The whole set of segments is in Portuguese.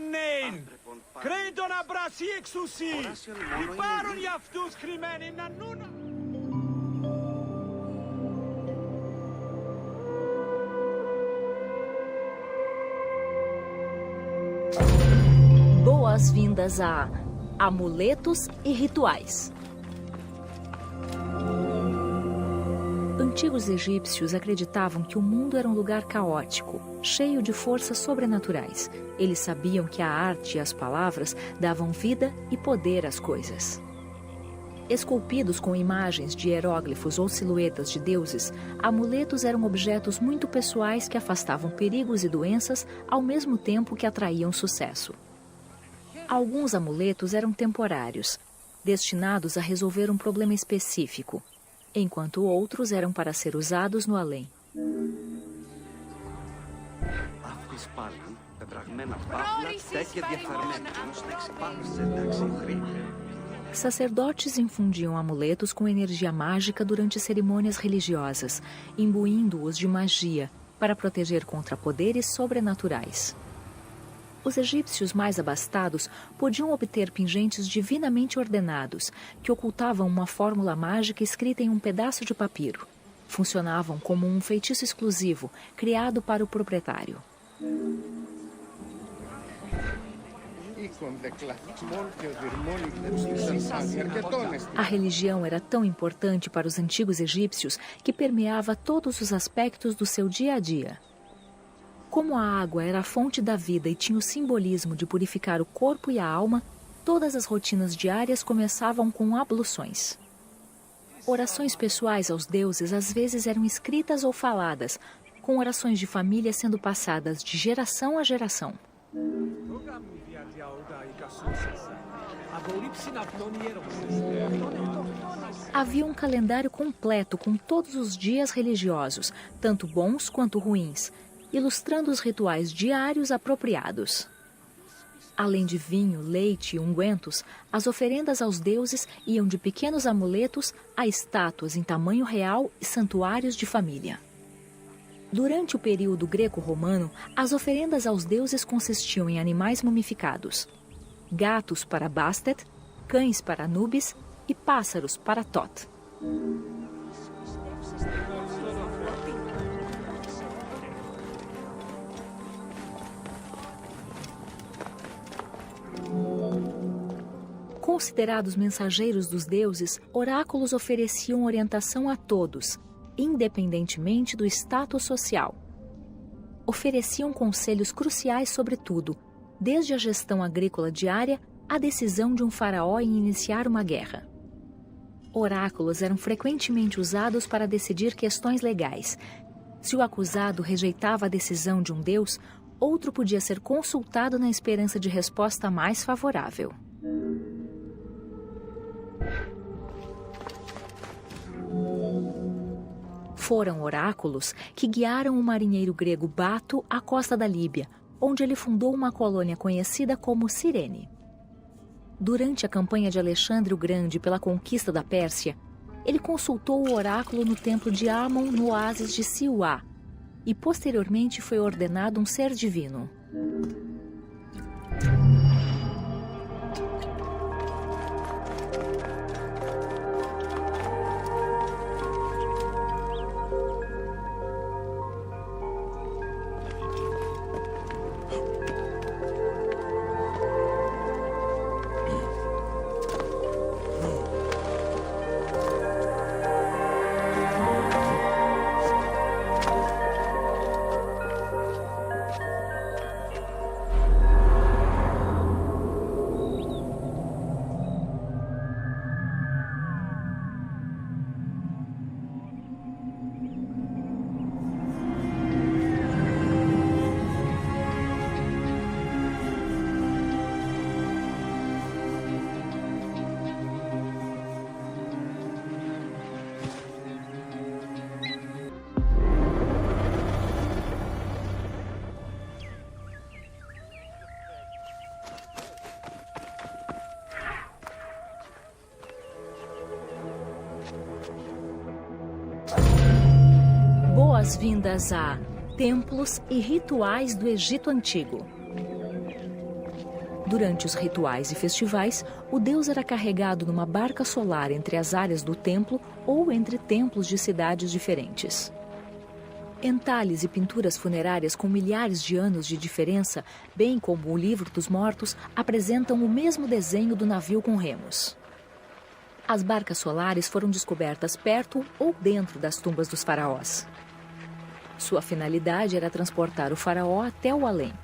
Enneen! Credon abrasi exusi! Iparon yaftus crimenin nannuna! Boas-vindas a Amuletos e Rituais. Antigos egípcios acreditavam que o mundo era um lugar caótico, cheio de forças sobrenaturais. Eles sabiam que a arte e as palavras davam vida e poder às coisas. Esculpidos com imagens de hieróglifos ou silhuetas de deuses, amuletos eram objetos muito pessoais que afastavam perigos e doenças ao mesmo tempo que atraíam sucesso. Alguns amuletos eram temporários, destinados a resolver um problema específico, enquanto outros eram para ser usados no além. Sacerdotes infundiam amuletos com energia mágica durante cerimônias religiosas, imbuindo-os de magia para proteger contra poderes sobrenaturais. Os egípcios mais abastados podiam obter pingentes divinamente ordenados, que ocultavam uma fórmula mágica escrita em um pedaço de papiro. Funcionavam como um feitiço exclusivo, criado para o proprietário. A religião era tão importante para os antigos egípcios que permeava todos os aspectos do seu dia a dia. Como a água era a fonte da vida e tinha o simbolismo de purificar o corpo e a alma, todas as rotinas diárias começavam com abluções. Orações pessoais aos deuses às vezes eram escritas ou faladas, com orações de família sendo passadas de geração a geração. Havia um calendário completo com todos os dias religiosos, tanto bons quanto ruins, ilustrando os rituais diários apropriados. Além de vinho, leite e ungüentos, as oferendas aos deuses iam de pequenos amuletos a estátuas em tamanho real e santuários de família. Durante o período greco-romano, as oferendas aos deuses consistiam em animais mumificados: gatos para Bastet, cães para Anubis e pássaros para Tot. Considerados mensageiros dos deuses, oráculos ofereciam orientação a todos, independentemente do status social. Ofereciam conselhos cruciais sobre tudo, desde a gestão agrícola diária à decisão de um faraó em iniciar uma guerra. Oráculos eram frequentemente usados para decidir questões legais. Se o acusado rejeitava a decisão de um deus, outro podia ser consultado na esperança de resposta mais favorável. Foram oráculos que guiaram o marinheiro grego Bato à costa da Líbia, onde ele fundou uma colônia conhecida como Cirene. Durante a campanha de Alexandre o Grande pela conquista da Pérsia, ele consultou o oráculo no templo de Amon, no oásis de Siuá, e posteriormente foi ordenado um ser divino. Boas-vindas a Templos e Rituais do Egito Antigo. Durante os rituais e festivais, o deus era carregado numa barca solar entre as áreas do templo ou entre templos de cidades diferentes. Entalhes e pinturas funerárias com milhares de anos de diferença, bem como o Livro dos Mortos, apresentam o mesmo desenho do navio com remos. As barcas solares foram descobertas perto ou dentro das tumbas dos faraós. Sua finalidade era transportar o faraó até o além.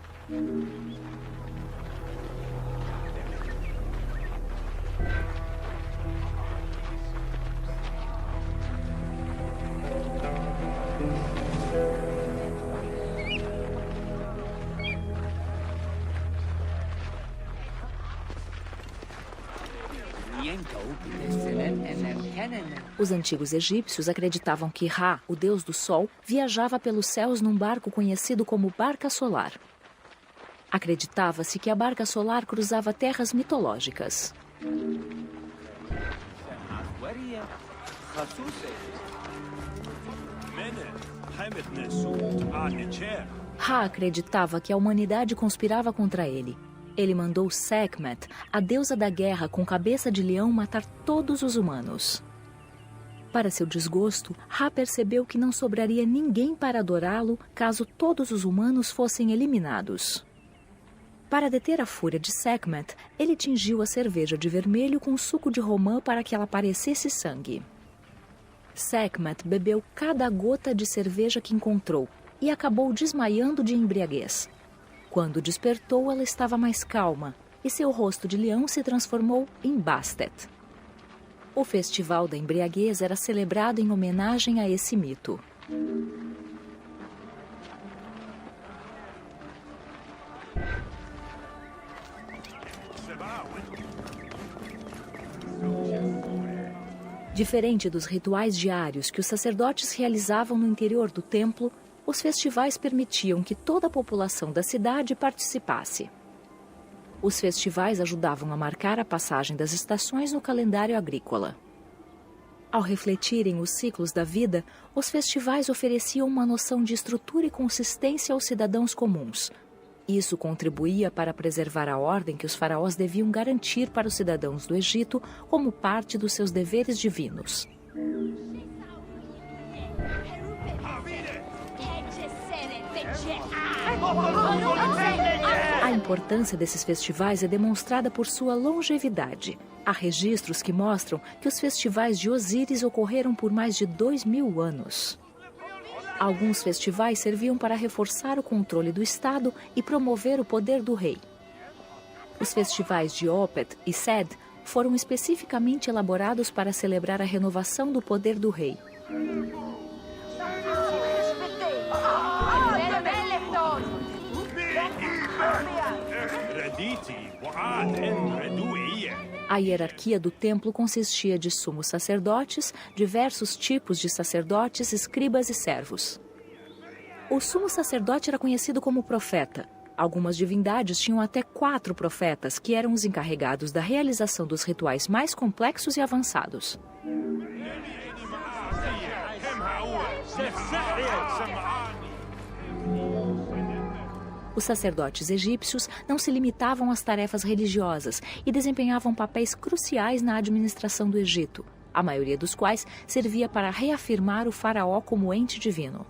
Os antigos egípcios acreditavam que Ra, o deus do sol, viajava pelos céus num barco conhecido como barca solar. Acreditava-se que a barca solar cruzava terras mitológicas. Ra acreditava que a humanidade conspirava contra ele. Ele mandou Sekhmet, a deusa da guerra com cabeça de leão, matar todos os humanos. Para seu desgosto, Ra percebeu que não sobraria ninguém para adorá-lo caso todos os humanos fossem eliminados. Para deter a fúria de Sekhmet, ele tingiu a cerveja de vermelho com suco de romã para que ela parecesse sangue. Sekhmet bebeu cada gota de cerveja que encontrou e acabou desmaiando de embriaguez. Quando despertou, ela estava mais calma e seu rosto de leão se transformou em Bastet. O Festival da Embriaguez era celebrado em homenagem a esse mito. Diferente dos rituais diários que os sacerdotes realizavam no interior do templo, os festivais permitiam que toda a população da cidade participasse. Os festivais ajudavam a marcar a passagem das estações no calendário agrícola. Ao refletirem os ciclos da vida, os festivais ofereciam uma noção de estrutura e consistência aos cidadãos comuns. Isso contribuía para preservar a ordem que os faraós deviam garantir para os cidadãos do Egito como parte dos seus deveres divinos. A importância desses festivais é demonstrada por sua longevidade. Há registros que mostram que os festivais de Osíris ocorreram por mais de 2000 anos. Alguns festivais serviam para reforçar o controle do Estado e promover o poder do rei. Os festivais de Opet e Sed foram especificamente elaborados para celebrar a renovação do poder do rei. A hierarquia do templo consistia de sumos sacerdotes, diversos tipos de sacerdotes, escribas e servos. O sumo sacerdote era conhecido como profeta. Algumas divindades tinham até 4 profetas, que eram os encarregados da realização dos rituais mais complexos e avançados. Os sacerdotes egípcios não se limitavam às tarefas religiosas e desempenhavam papéis cruciais na administração do Egito, a maioria dos quais servia para reafirmar o faraó como ente divino.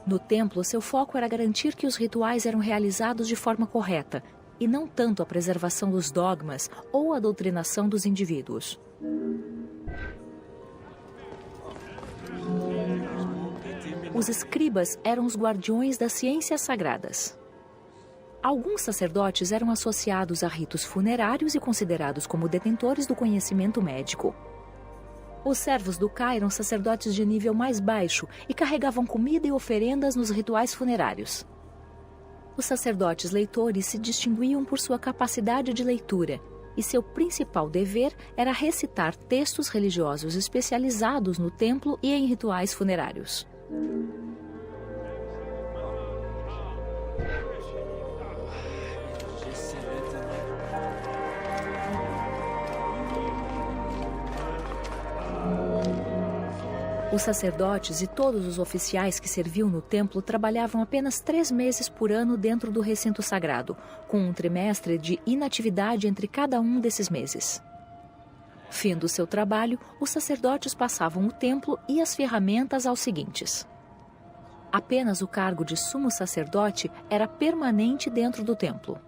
No templo, seu foco era garantir que os rituais eram realizados de forma correta, e não tanto a preservação dos dogmas ou a doutrinação dos indivíduos. Os escribas eram os guardiões das ciências sagradas. Alguns sacerdotes eram associados a ritos funerários e considerados como detentores do conhecimento médico. Os servos do Ka eram sacerdotes de nível mais baixo e carregavam comida e oferendas nos rituais funerários. Os sacerdotes leitores se distinguiam por sua capacidade de leitura, e seu principal dever era recitar textos religiosos especializados no templo e em rituais funerários. Os sacerdotes e todos os oficiais que serviam no templo trabalhavam apenas 3 meses por ano dentro do recinto sagrado, com um trimestre de inatividade entre cada um desses meses. Findo seu trabalho, os sacerdotes passavam o templo e as ferramentas aos seguintes. Apenas o cargo de sumo sacerdote era permanente dentro do templo.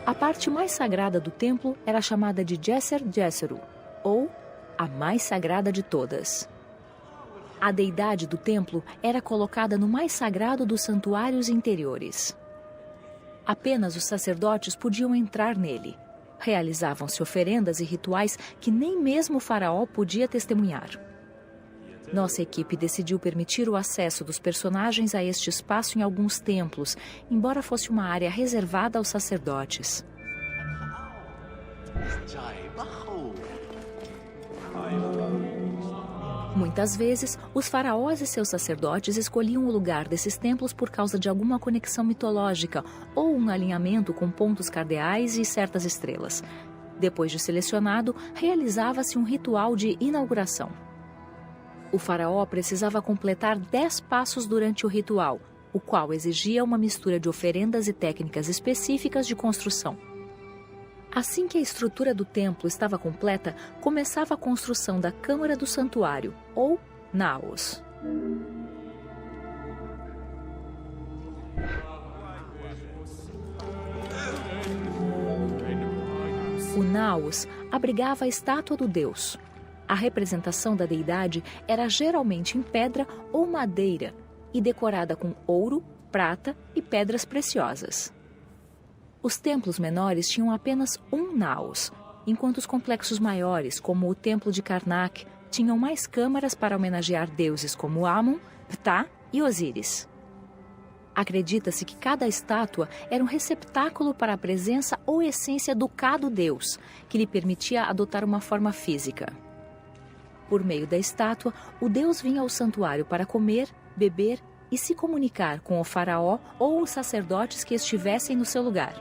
A parte mais sagrada do templo era chamada de Djeser Djeseru, ou a mais sagrada de todas. A deidade do templo era colocada no mais sagrado dos santuários interiores. Apenas os sacerdotes podiam entrar nele. Realizavam-se oferendas e rituais que nem mesmo o faraó podia testemunhar. Nossa equipe decidiu permitir o acesso dos personagens a este espaço em alguns templos, embora fosse uma área reservada aos sacerdotes. Muitas vezes, os faraós e seus sacerdotes escolhiam o lugar desses templos por causa de alguma conexão mitológica ou um alinhamento com pontos cardeais e certas estrelas. Depois de selecionado, realizava-se um ritual de inauguração. O faraó precisava completar 10 passos durante o ritual, o qual exigia uma mistura de oferendas e técnicas específicas de construção. Assim que a estrutura do templo estava completa, começava a construção da Câmara do Santuário, ou Naos. O Naos abrigava a estátua do deus. A representação da deidade era geralmente em pedra ou madeira e decorada com ouro, prata e pedras preciosas. Os templos menores tinham apenas um Naos, enquanto os complexos maiores, como o Templo de Karnak, tinham mais câmaras para homenagear deuses como Amon, Ptah e Osíris. Acredita-se que cada estátua era um receptáculo para a presença ou essência do Ka do Deus, que lhe permitia adotar uma forma física. Por meio da estátua, o deus vinha ao santuário para comer, beber e se comunicar com o faraó ou os sacerdotes que estivessem no seu lugar.